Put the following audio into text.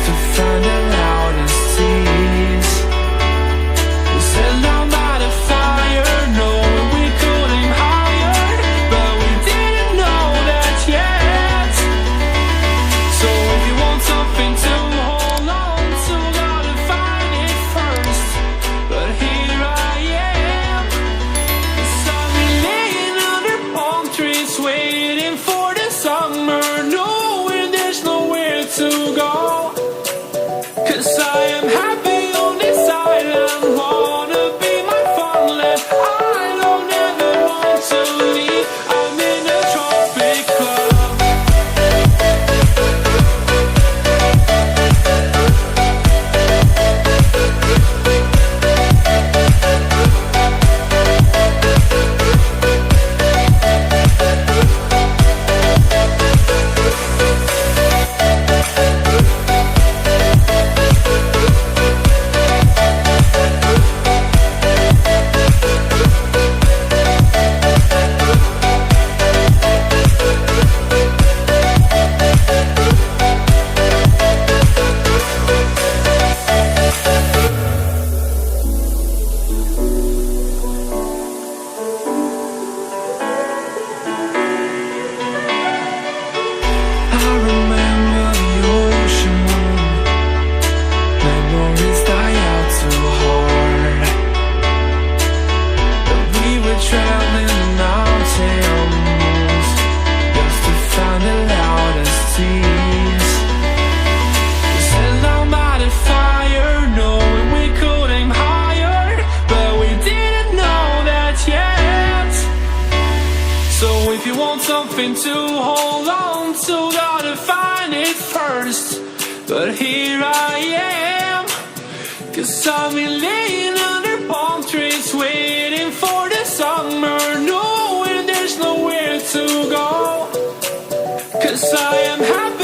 to find the loudest tease. We sat down by the fire, knowing we could aim higher, but we didn't know that yet. So if you want something to hold on to, gotta find it first. But here I am, 'cause I've been laying under palm trees, waiting for the summer, knowing there's nowhere to go. 'Cause I am happy on this island, wanna be my farmland. I don't ever want to leave, I'm in a tropic club. I remember the ocean moon, memories die out too hard. But we were traveling the mountains just to find the loudest tease. We sat down by the fire, knowing we could aim higher, but we didn't know that yet. So if you want something to hold on to, gotta find it first. But here I am, 'cause I've been laying under palm trees, waiting for the summer, knowing there's nowhere to go. 'Cause I am happy